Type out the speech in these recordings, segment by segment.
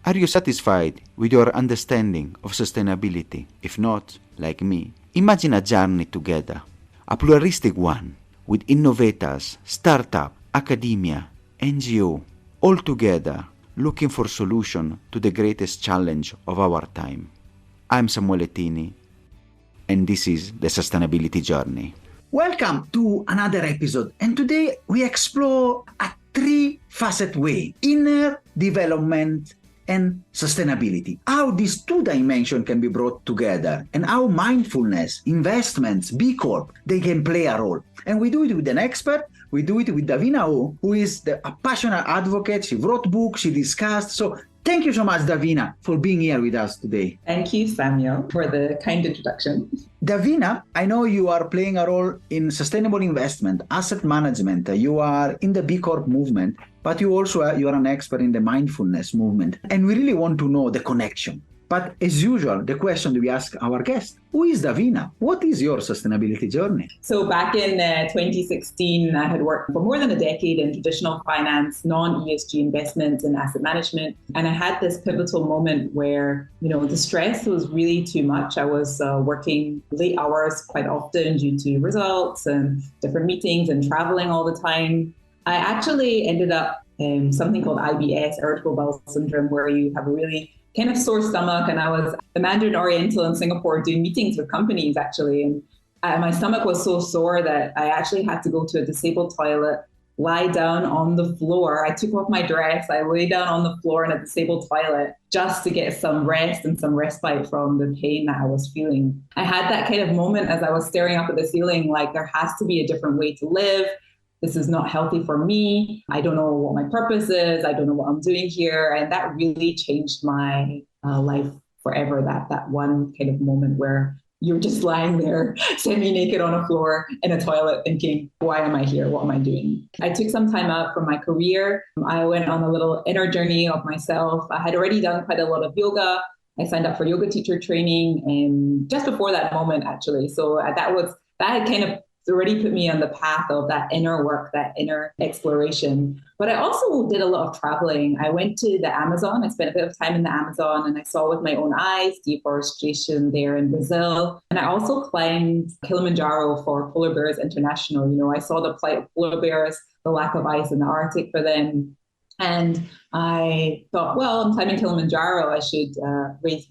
Are you satisfied with your understanding of sustainability? If not, like me, imagine a journey together, a pluralistic one, with innovators, startup, academia, NGO, all together looking for solution to the greatest challenge of our time. I'm Samuele Tini, and this is the Sustainability Journey. Welcome to another episode, and today we explore a three-facet way: inner development and sustainability. How these two dimensions can be brought together, and how mindfulness, investments, B Corp, they can play a role. And we do it with an expert. We do it with Davina, who is a passionate advocate. She wrote books, she discussed. So thank you so much, Davina, for being here with us today. Thank you, Samuel, for the kind introduction. Davina, I know you are playing a role in sustainable investment, asset management. You are in the B Corp movement, but you are an expert in the mindfulness movement. And we really want to know the connection. But as usual, the question that we ask our guests: who is Davina? What is your sustainability journey? So back in 2016, I had worked for more than a decade in traditional finance, non-ESG investments and asset management. And I had this pivotal moment where, the stress was really too much. I was working late hours quite often due to results and different meetings and traveling all the time. I actually ended up something called IBS, irritable bowel syndrome, where you have a really kind of sore stomach. And I was the Mandarin Oriental in Singapore doing meetings with companies actually. And my stomach was so sore that I actually had to go to a disabled toilet, lie down on the floor. I took off my dress, I lay down on the floor in a disabled toilet just to get some rest and some respite from the pain that I was feeling. I had that kind of moment as I was staring up at the ceiling, like there has to be a different way to live. This is not healthy for me. I don't know what my purpose is. I don't know what I'm doing here. And that really changed my life forever. That one kind of moment where you're just lying there semi-naked on a floor in a toilet thinking, why am I here? What am I doing? I took some time out from my career. I went on a little inner journey of myself. I had already done quite a lot of yoga. I signed up for yoga teacher training just before that moment, actually. So that had kind of already put me on the path of that inner work, that inner exploration. But I also did a lot of traveling. I went to the Amazon. I spent a bit of time in the Amazon and I saw with my own eyes deforestation there in Brazil. And I also climbed Kilimanjaro for Polar Bears International. I saw the plight of polar bears, the lack of ice in the Arctic for them. And I thought, well, I'm climbing Kilimanjaro. I should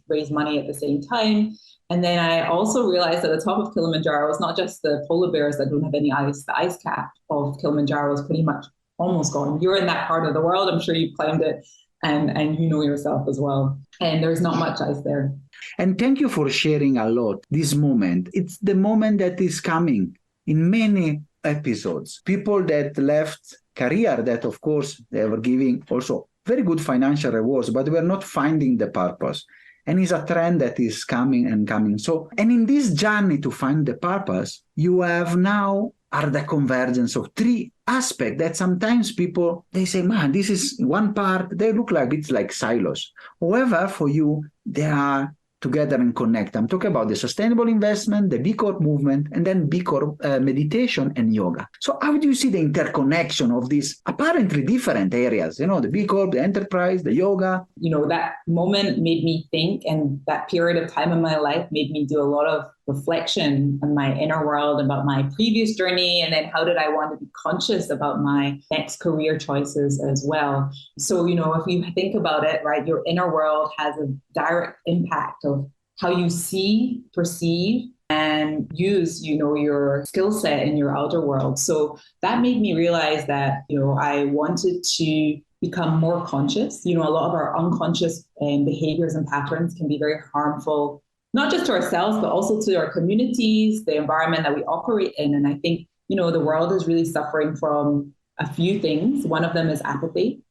raise money at the same time. And then I also realized at the top of Kilimanjaro, it's not just the polar bears that don't have any ice. The ice cap of Kilimanjaro is pretty much almost gone. You're in that part of the world. I'm sure you've climbed it and you know yourself as well. And there's not much ice there. And thank you for sharing a lot this moment. It's the moment that is coming in many episodes. People that left career that, of course, they were giving also very good financial rewards, but were not finding the purpose. And it's a trend that is coming and coming. So, and in this journey to find the purpose, you have now are the convergence of three aspects that sometimes people, they say, man, this is one part, they look like it's like silos. However, for you, they are together and connect. I'm talking about the sustainable investment, the B Corp movement, and then B Corp meditation and yoga. So how do you see the interconnection of these apparently different areas? The B Corp, the enterprise, the yoga. That moment made me think, and that period of time in my life made me do a lot of reflection on my inner world, about my previous journey, and then how did I want to be conscious about my next career choices as well. So, if you think about it, right, your inner world has a direct impact of how you see, perceive, and use, your skill set in your outer world. So that made me realize that, I wanted to become more conscious. A lot of our unconscious behaviors and patterns can be very harmful, not just to ourselves, but also to our communities, the environment that we operate in. And I think, the world is really suffering from a few things. One of them is apathy.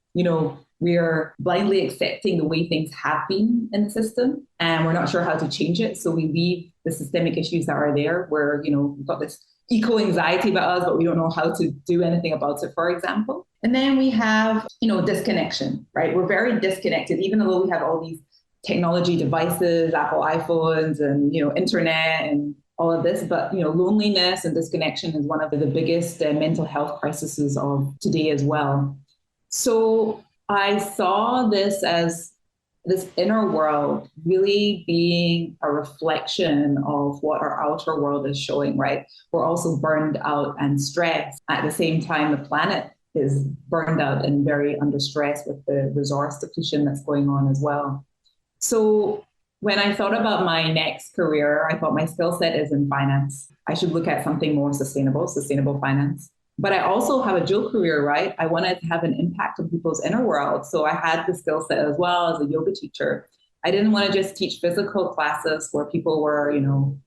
We're blindly accepting the way things have been in the system, and we're not sure how to change it. So we leave the systemic issues that are there where, we've got this eco-anxiety about us, but we don't know how to do anything about it, for example. And then we have, disconnection, right? We're very disconnected, even though we have all these technology devices, Apple iPhones and, internet and all of this. But, loneliness and disconnection is one of the biggest mental health crises of today as well. So I saw this as this inner world really being a reflection of what our outer world is showing, right? We're also burned out and stressed. At the same time, the planet is burned out and very under stress with the resource depletion that's going on as well. So when I thought about my next career, I thought my skill set is in finance. I should look at something more sustainable finance. But I also have a dual career, right? I wanted to have an impact on people's inner world. So I had the skill set as well as a yoga teacher. I didn't want to just teach physical classes where people were,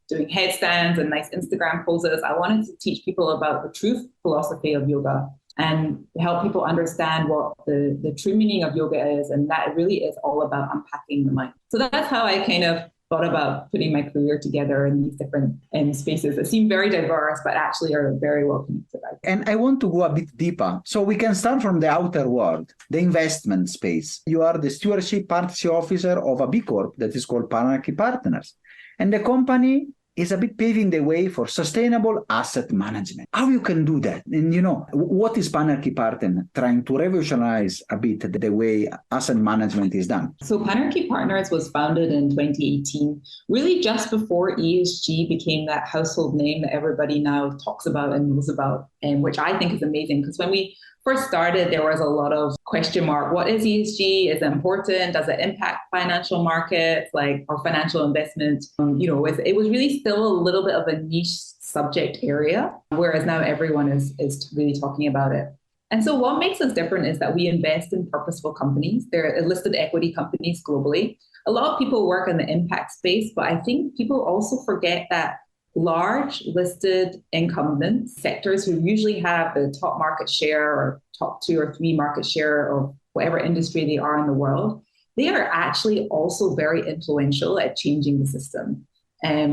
doing headstands and nice Instagram poses. I wanted to teach people about the true philosophy of yoga and help people understand what the true meaning of yoga is. And that really is all about unpacking the mind. So that's how I kind of thought about putting my career together in these different spaces that seem very diverse, but actually are very well connected. And I want to go a bit deeper. So we can start from the outer world, the investment space. You are the stewardship partnership officer of a B Corp that is called Panarchy Partners. And the company is a bit paving the way for sustainable asset management. How you can do that? And what is Panarchy Partners trying to revolutionize a bit the way asset management is done? So Panarchy Partners was founded in 2018, really just before ESG became that household name that everybody now talks about and knows about, and which I think is amazing because when we first started, there was a lot of question mark. What is ESG? Is it important? Does it impact financial markets, or financial investment? It was really still a little bit of a niche subject area, whereas now everyone is really talking about it. And so what makes us different is that we invest in purposeful companies. They're listed equity companies globally. A lot of people work in the impact space, but I think people also forget that large listed incumbent sectors who usually have the top market share or top 2 or 3 market share of whatever industry they are in the world, they are actually also very influential at changing the system.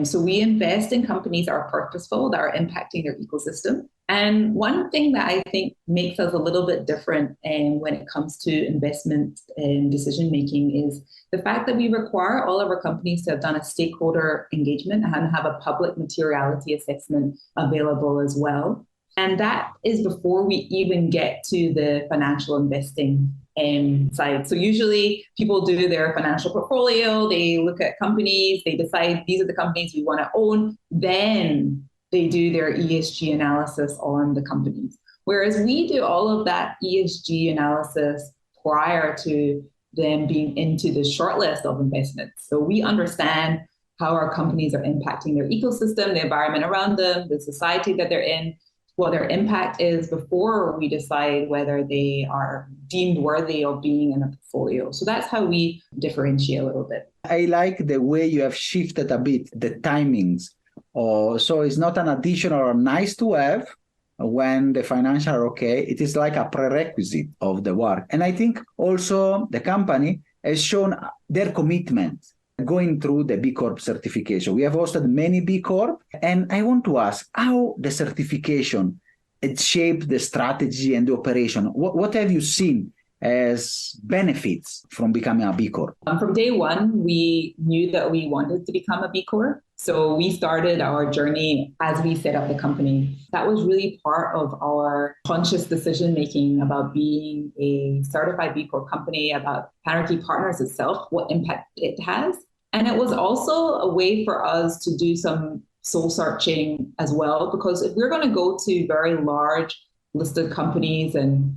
So we invest in companies that are purposeful, that are impacting their ecosystem. And one thing that I think makes us a little bit different when it comes to investment and decision making is the fact that we require all of our companies to have done a stakeholder engagement and have a public materiality assessment available as well. And that is before we even get to the financial investing side. So usually people do their financial portfolio, they look at companies, they decide these are the companies we want to own, then they do their ESG analysis on the companies. Whereas we do all of that ESG analysis prior to them being into the shortlist of investments. So we understand how our companies are impacting their ecosystem, the environment around them, the society that they're in, what their impact is before we decide whether they are deemed worthy of being in a portfolio. So that's how we differentiate a little bit. I like the way you have shifted a bit the timings. So it's not an additional or nice to have when the financials are okay. It is like a prerequisite of the work. And I think also the company has shown their commitment going through the B Corp certification. We have hosted many B Corp, and I want to ask how the certification it shaped the strategy and the operation. What have you seen as benefits from becoming a B Corp? From day one, we knew that we wanted to become a B Corp. So we started our journey as we set up the company. That was really part of our conscious decision-making about being a certified B Corp company, about Panarchy Partners itself, what impact it has. And it was also a way for us to do some soul searching as well, because if we're going to go to very large listed companies and,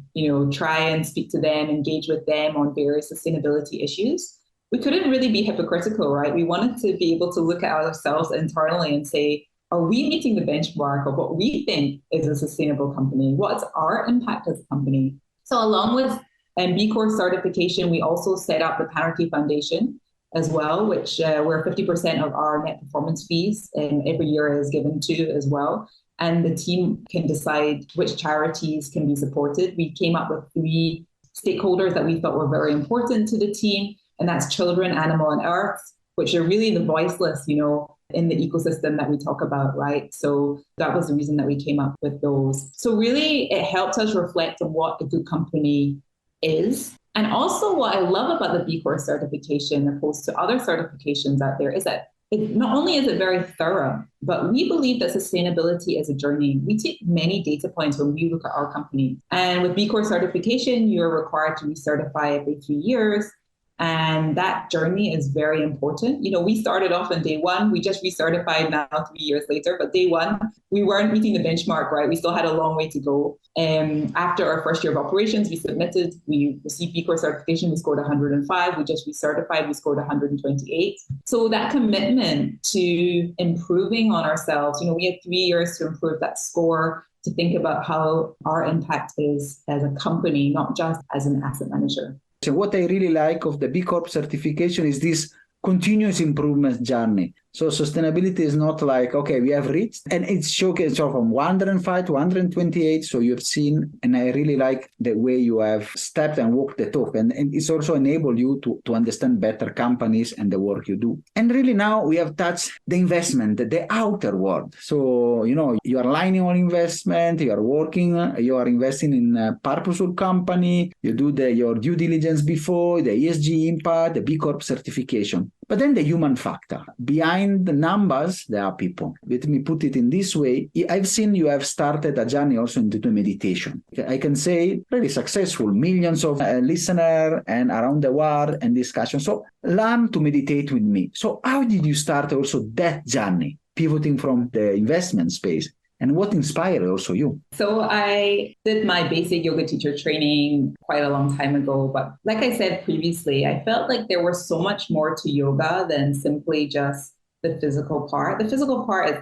try and speak to them, engage with them on various sustainability issues, we couldn't really be hypocritical, right? We wanted to be able to look at ourselves internally and say, are we meeting the benchmark of what we think is a sustainable company? What's our impact as a company? So along with B Corp certification, we also set up the Panarchy Foundation as well, which where 50% of our net performance fees every year is given to as well. And the team can decide which charities can be supported. We came up with 3 stakeholders that we thought were very important to the team. And that's children, animal, and earth, which are really the voiceless, in the ecosystem that we talk about, right? So that was the reason that we came up with those. So really, it helped us reflect on what a good company is. And also what I love about the B Corp certification, opposed to other certifications out there, is that not only is it very thorough, but we believe that sustainability is a journey. We take many data points when we look at our company. And with B Corp certification, you're required to recertify every 3 years. And that journey is very important. We started off on day one. We just recertified now 3 years later. But day one, we weren't meeting the benchmark, right? We still had a long way to go. After our first year of operations, we received B Corp certification. We scored 105. We just recertified. We scored 128. So that commitment to improving on ourselves, we had 3 years to improve that score, to think about how our impact is as a company, not just as an asset manager. So what I really like of the B Corp certification is this continuous improvement journey. So sustainability is not like, okay, we have reached, and it's showcased from 105 to 128. So you've seen, and I really like the way you have stepped and walked the talk. And it's also enabled you to understand better companies and the work you do. And really now we have touched the investment, the outer world. So, you are aligning on investment, you are investing in a purposeful company, you do your due diligence before, the ESG impact, the B Corp certification. But then the human factor. Behind the numbers, there are people. Let me put it in this way. I've seen you have started a journey also into meditation. I can say really successful, millions of listeners and around the world and discussion. So learn to meditate with me. So how did you start also that journey, pivoting from the investment space? And what inspired also you? So I did my basic yoga teacher training quite a long time ago. But like I said previously, I felt like there was so much more to yoga than simply just the physical part. The physical part is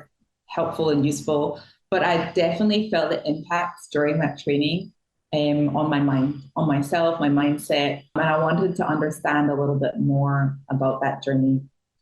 helpful and useful, but I definitely felt the impacts during that training on my mind, on myself, my mindset. And I wanted to understand a little bit more about that journey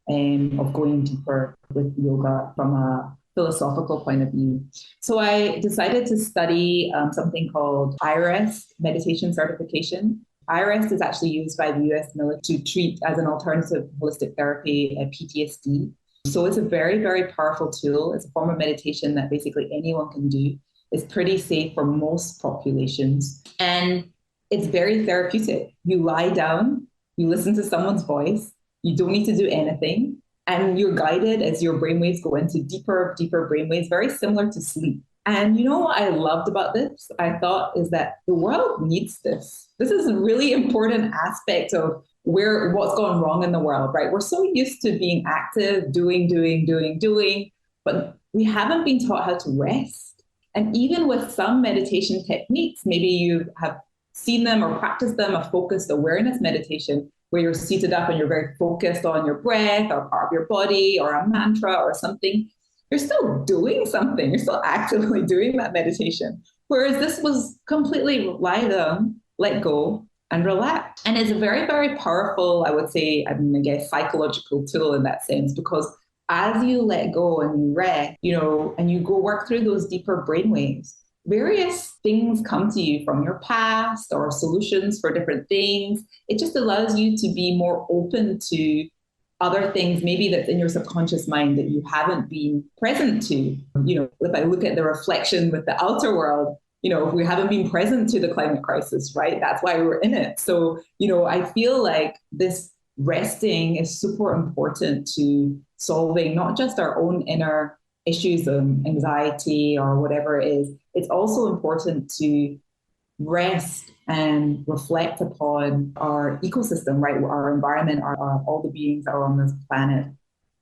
of going deeper with yoga from a philosophical point of view. So I decided to study something called IRS meditation certification. IRS is actually used by the US military to treat as an alternative holistic therapy PTSD. So it's a very, very powerful tool. It's a form of meditation that basically anyone can do. It's pretty safe for most populations. And it's very therapeutic. You lie down, you listen to someone's voice, you don't need to do anything. And you're guided as your brainwaves go into deeper brainwaves, very similar to sleep. And what I loved about this, I thought, is that the world needs this. This is a really important aspect of what's going wrong in the world, right? We're so used to being active, doing, but we haven't been taught how to rest. And even with some meditation techniques, maybe you have seen them or practiced them, a focused awareness meditation, where you're seated up and you're very focused on your breath or part of your body or a mantra or something, you're still doing something. You're still actively doing that meditation. Whereas this was completely lie down, let go, and relax. And it's a very, very powerful, I would say, psychological tool in that sense, because as you let go and you rest, and you go work through those deeper brainwaves, various things come to you from your past or solutions for different things. It just allows you to be more open to other things, maybe that's in your subconscious mind that you haven't been present to. If I look at the reflection with the outer world, we haven't been present to the climate crisis, right? That's why we're in it. So, I feel like this resting is super important to solving not just our own inner issues of anxiety or whatever it is. It's also important to rest and reflect upon our ecosystem, right? Our environment, all the beings that are on this planet.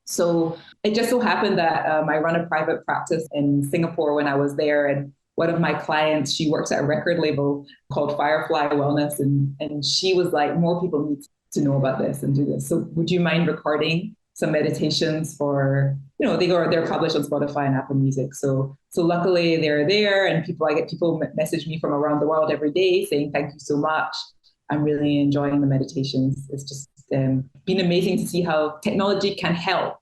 So it just so happened that I run a private practice in Singapore when I was there, and one of my clients, she works at a record label called Firefly Wellness, and she was like, more people need to know about this and do this. So would you mind recording some meditations for, they're published on Spotify and Apple Music. So luckily they're there, and I get people message me from around the world every day saying, thank you so much. I'm really enjoying the meditations. It's just been amazing to see how technology can help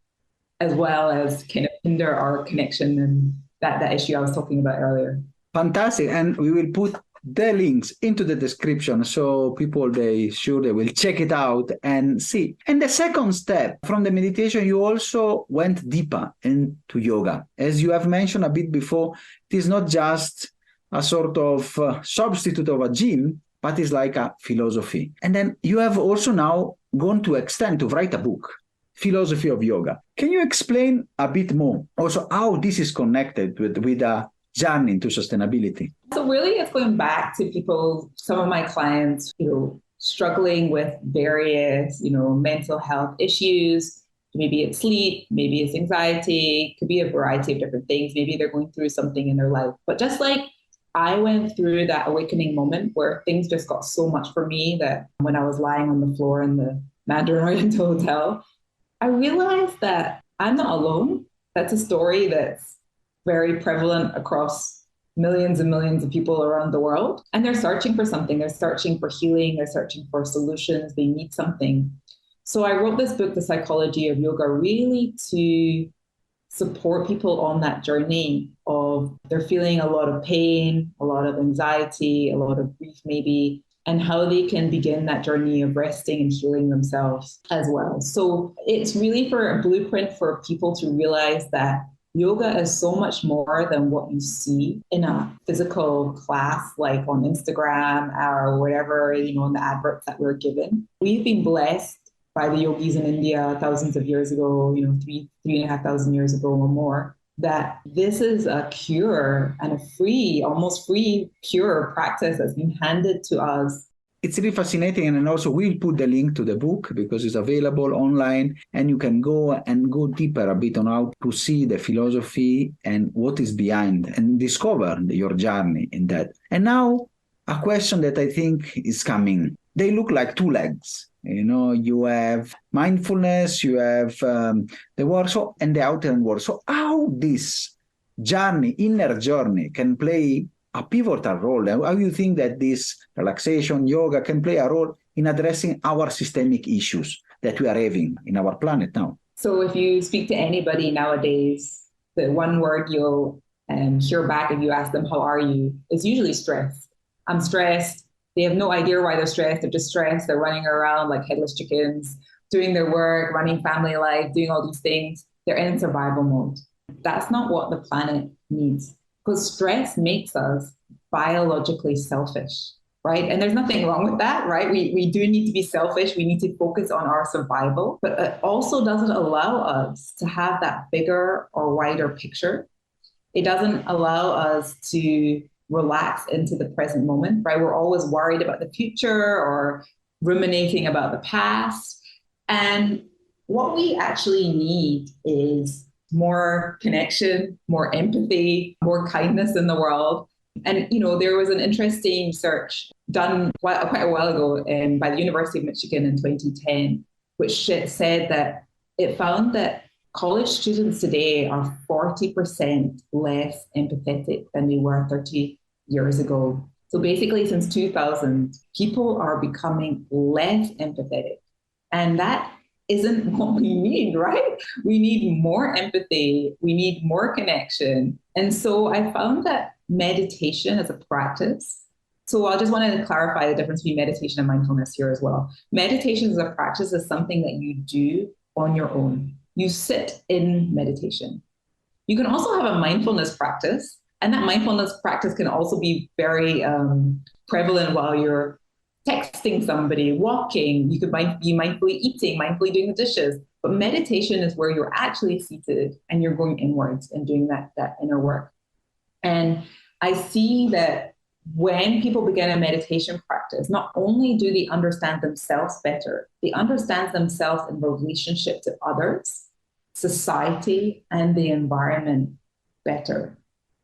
as well as kind of hinder our connection and that issue I was talking about earlier. Fantastic. And we will put the links into the description so people, they will check it out and see. And the second step from the meditation, you also went deeper into yoga. As you have mentioned a bit before, it is not just a sort of substitute of a gym, but it's like a philosophy. And then you have also now gone to extend to write a book, Philosophy of Yoga. Can you explain a bit more also how this is connected with a journey into sustainability? So really it's going back to people, some of my clients, struggling with various, mental health issues. Maybe it's sleep, maybe it's anxiety, could be a variety of different things. Maybe they're going through something in their life. But just like I went through that awakening moment where things just got so much for me that when I was lying on the floor in the Mandarin Oriental Hotel, I realized that I'm not alone. That's a story that's very prevalent across millions and millions of people around the world. And they're searching for something. They're searching for healing. They're searching for solutions. They need something. So I wrote this book, The Psychology of Yoga, really to support people on that journey of they're feeling a lot of pain, a lot of anxiety, a lot of grief maybe, and how they can begin that journey of resting and healing themselves as well. So it's really for a blueprint for people to realize that yoga is so much more than what you see in a physical class, like on Instagram or whatever, in the adverts that we're given. We've been blessed by the yogis in India thousands of years ago, 3,500 years ago or more, that this is a cure and a free, almost free cure practice that's been handed to us. It's really fascinating. And also we'll put the link to the book because it's available online and you can go deeper a bit on how to see the philosophy and what is behind and discover your journey in that. And now a question that I think is coming. They look like two legs. You have mindfulness, you have the work, and the outer work. So how this inner journey can play a pivotal role? How do you think that this relaxation, yoga can play a role in addressing our systemic issues that we are having in our planet now? So if you speak to anybody nowadays, the one word you'll hear back if you ask them, how are you, is usually stress. I'm stressed. They have no idea why they're stressed. They're just stressed. They're running around like headless chickens, doing their work, running family life, doing all these things. They're in survival mode. That's not what the planet needs, because stress makes us biologically selfish, right? And there's nothing wrong with that, right? We do need to be selfish. We need to focus on our survival, but it also doesn't allow us to have that bigger or wider picture. It doesn't allow us to relax into the present moment, right? We're always worried about the future or ruminating about the past. And what we actually need is more connection, more empathy, more kindness in the world. And, there was an interesting research done quite a while ago by the University of Michigan in 2010, which said that it found that college students today are 40% less empathetic than they were 30 years ago. So basically, since 2000, people are becoming less empathetic. And that isn't what we need, right? We need more empathy. We need more connection. And so I found that meditation as a practice. So I just wanted to clarify the difference between meditation and mindfulness here as well. Meditation as a practice is something that you do on your own. You sit in meditation. You can also have a mindfulness practice. And that mindfulness practice can also be very prevalent while you're texting somebody, walking. You could be mindfully eating, mindfully doing the dishes. But meditation is where you're actually seated and you're going inwards and doing that inner work. And I see that when people begin a meditation practice, not only do they understand themselves better, they understand themselves in relationship to others, society, and the environment better.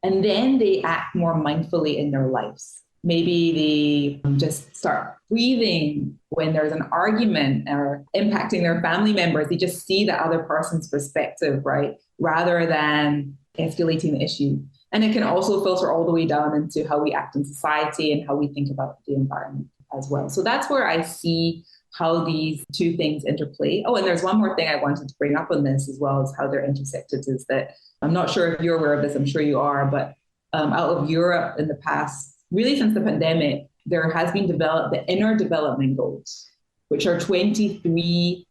And then they act more mindfully in their lives. Maybe they just start breathing when there's an argument or impacting their family members. They just see the other person's perspective, right? Rather than escalating the issue. And it can also filter all the way down into how we act in society and how we think about the environment as well. So that's where I see how these two things interplay. Oh, and there's one more thing I wanted to bring up on this as well as how they're intersected is that I'm not sure if you're aware of this, I'm sure you are, but out of Europe in the past, really since the pandemic, there has been developed the inner development goals, which are 23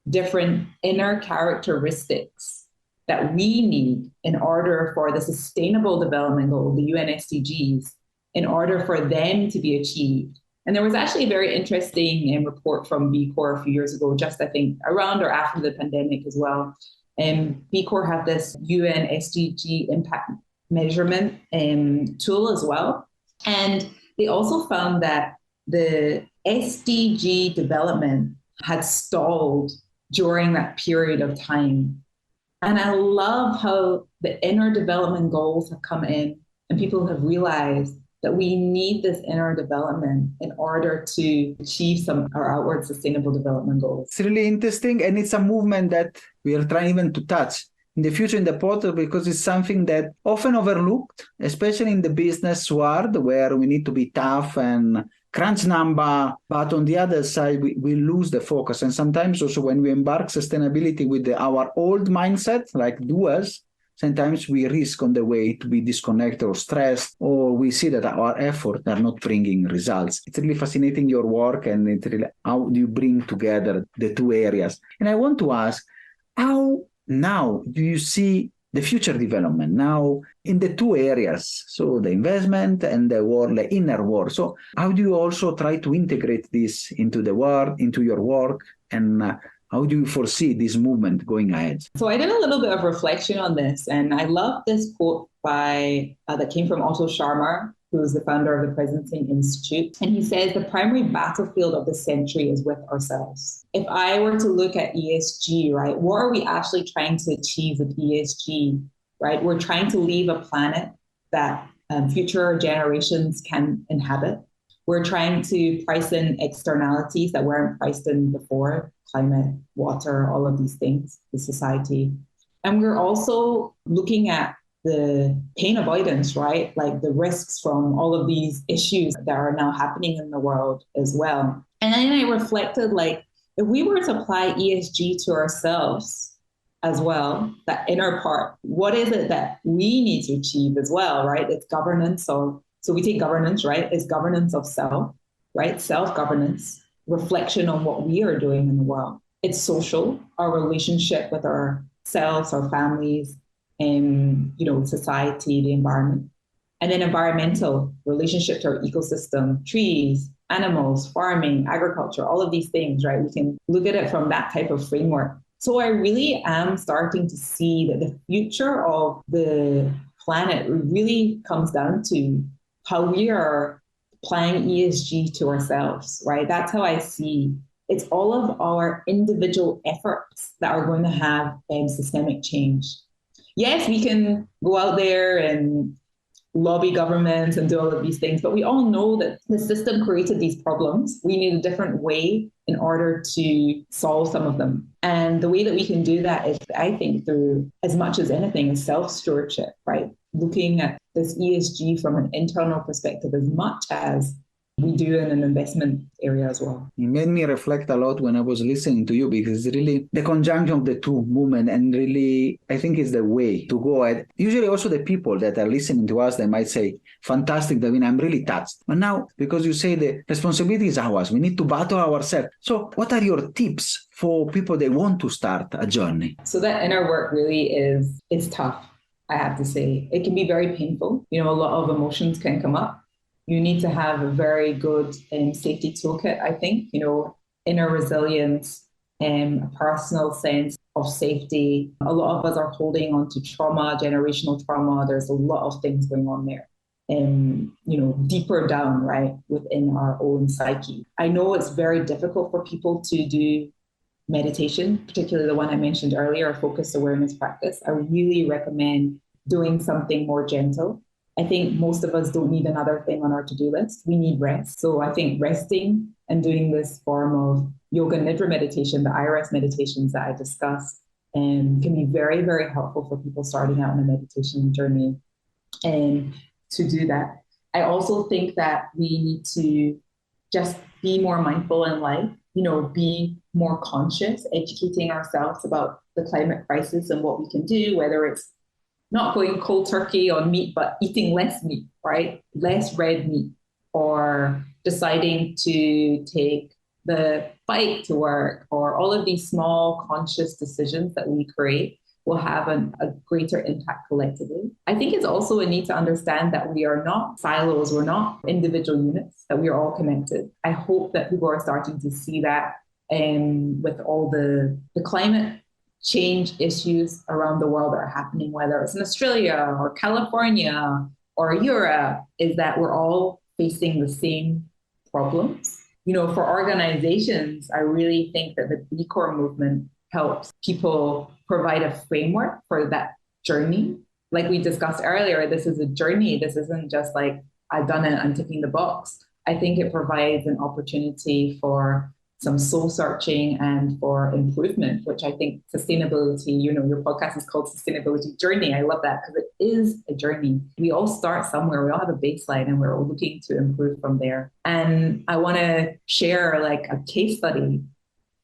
different inner characteristics that we need in order for the sustainable development goal, the UN SDGs, in order for them to be achieved. And there was actually a very interesting report from B Corp a few years ago, just I think around or after the pandemic as well. And B Corp have this UN SDG impact measurement tool as well. And they also found that the SDG development had stalled during that period of time. And I love how the inner development goals have come in and people have realized that we need this inner development in order to achieve some of our outward sustainable development goals. It's really interesting, and it's a movement that we are trying even to touch in the future in the portal, because it's something that often overlooked, especially in the business world where we need to be tough and crunch number, but on the other side, we lose the focus. And sometimes also when we embark sustainability with our old mindset, like doers, sometimes we risk on the way to be disconnected or stressed, or we see that our efforts are not bringing results. It's really fascinating, your work, and it's really how do you bring together the two areas. And I want to ask, how now do you see the future development now in the two areas, so the investment and the world, the inner world? So how do you also try to integrate this into the work, into your work, and how do you foresee this movement going ahead? So I did a little bit of reflection on this, and I love this quote by that came from Otto Scharmer, who is the founder of the Presencing Institute. And he says, the primary battlefield of the century is with ourselves. If I were to look at ESG, right, what are we actually trying to achieve with ESG, right? We're trying to leave a planet that future generations can inhabit. We're trying to price in externalities that weren't priced in before, climate, water, all of these things, the society. And we're also looking at the pain avoidance, right? Like the risks from all of these issues that are now happening in the world as well. And then I reflected, like, if we were to apply ESG to ourselves as well, that inner part, what is it that we need to achieve as well, right? It's governance of, so we take governance, right? It's governance of self, right? Self-governance, reflection on what we are doing in the world. It's social, our relationship with ourselves, our families, and, society, the environment. And then environmental, relationship to our ecosystem, trees, animals, farming, agriculture, all of these things, right? We can look at it from that type of framework. So I really am starting to see that the future of the planet really comes down to how we are applying ESG to ourselves, right? That's how I see it's all of our individual efforts that are going to have systemic change. Yes, we can go out there and lobby governments and do all of these things, but we all know that the system created these problems. We need a different way in order to solve some of them. And the way that we can do that is, I think, through, as much as anything, is self-stewardship, right? Looking at this ESG from an internal perspective as much as we do in an investment area as well. It made me reflect a lot when I was listening to you, because really the conjunction of the two movements, and really I think is the way to go ahead. Usually also the people that are listening to us, they might say, fantastic, Davina, I'm really touched. But now, because you say the responsibility is ours, we need to battle ourselves. So what are your tips for people that want to start a journey? So that inner work really is tough, I have to say. It can be very painful. A lot of emotions can come up. You need to have a very good safety toolkit, I think, inner resilience, a personal sense of safety. A lot of us are holding on to trauma, generational trauma. There's a lot of things going on there. Deeper down, right, within our own psyche. I know it's very difficult for people to do meditation, particularly the one I mentioned earlier, focused awareness practice. I really recommend doing something more gentle. I think most of us don't need another thing on our to-do list. We need rest. So I think resting and doing this form of yoga nidra meditation, the IRS meditations that I discussed, can be very, very helpful for people starting out on a meditation journey. And to do that, I also think that we need to just be more mindful in life, be more conscious, educating ourselves about the climate crisis and what we can do, whether it's not going cold turkey on meat, but eating less meat, right? Less red meat, or deciding to take the bike to work, or all of these small conscious decisions that we create will have a greater impact collectively. I think it's also a need to understand that we are not silos, we're not individual units, that we are all connected. I hope that people are starting to see that with all the climate change issues around the world that are happening, whether it's in Australia or California or Europe, is that we're all facing the same problems. For organizations, I really think that the B Corp movement helps people provide a framework for that journey. Like we discussed earlier, this is a journey. This isn't just like, I've done it, I'm ticking the box. I think it provides an opportunity for some soul searching and for improvement, which I think sustainability, your podcast is called Sustainability Journey. I love that because it is a journey. We all start somewhere. We all have a baseline and we're all looking to improve from there. And I want to share like a case study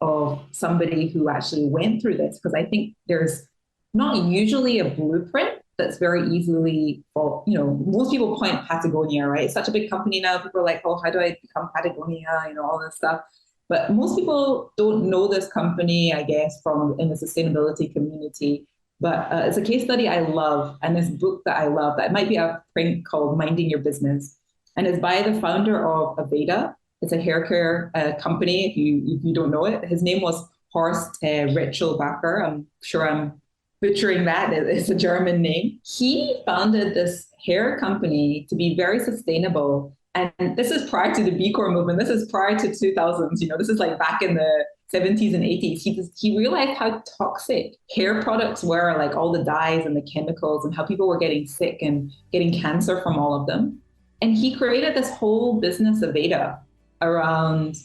of somebody who actually went through this, because I think there's not usually a blueprint that's very easily, most people point Patagonia, right? It's such a big company now. People are like, oh, how do I become Patagonia? All this stuff. But most people don't know this company, I guess, from in the sustainability community. But it's a case study I love, and this book that I love, that might be a print called Minding Your Business. And it's by the founder of Aveda. It's a hair care company, if you don't know it. His name was Horst Ritschelbacher. I'm sure I'm butchering that. It's a German name. He founded this hair company to be very sustainable. And this is prior to the B Corp movement. This is prior to 2000s. This is like back in the 70s and 80s. He realized how toxic hair products were, like all the dyes and the chemicals, and how people were getting sick and getting cancer from all of them. And he created this whole business of Aveda around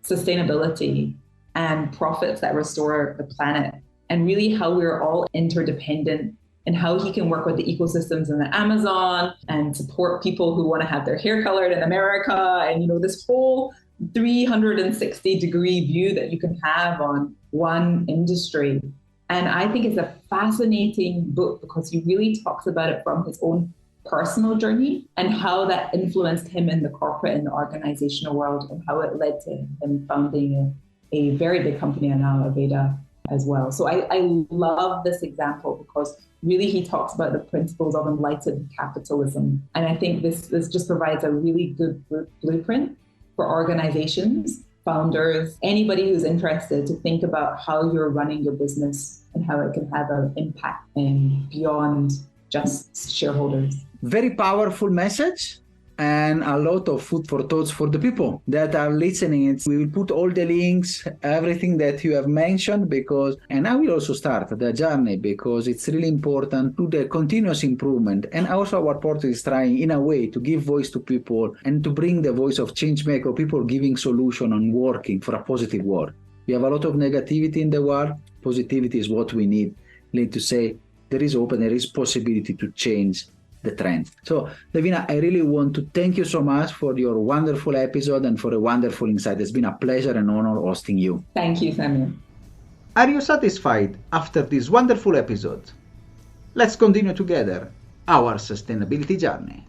sustainability and profits that restore the planet, and really how we're all interdependent, and how he can work with the ecosystems in the Amazon and support people who want to have their hair colored in America. And, this whole 360-degree view that you can have on one industry. And I think it's a fascinating book because he really talks about it from his own personal journey and how that influenced him in the corporate and the organizational world, and how it led to him founding a very big company now, Aveda, as well. So I love this example because really he talks about the principles of enlightened capitalism. And I think this just provides a really good blueprint for organizations, founders, anybody who's interested to think about how you're running your business and how it can have an impact beyond just shareholders. Very powerful message. And a lot of food for thoughts for the people that are listening. We will put all the links, everything that you have mentioned, and I will also start the journey because it's really important to the continuous improvement. And also our portal is trying in a way to give voice to people and to bring the voice of change maker, people giving solution and working for a positive world. We have a lot of negativity in the world. Positivity is what we need. We need to say there is hope and there is possibility to change the trend. So, Davina, I really want to thank you so much for your wonderful episode and for a wonderful insight. It's been a pleasure and honor hosting you. Thank you, Samuel. Are you satisfied after this wonderful episode? Let's continue together our sustainability journey.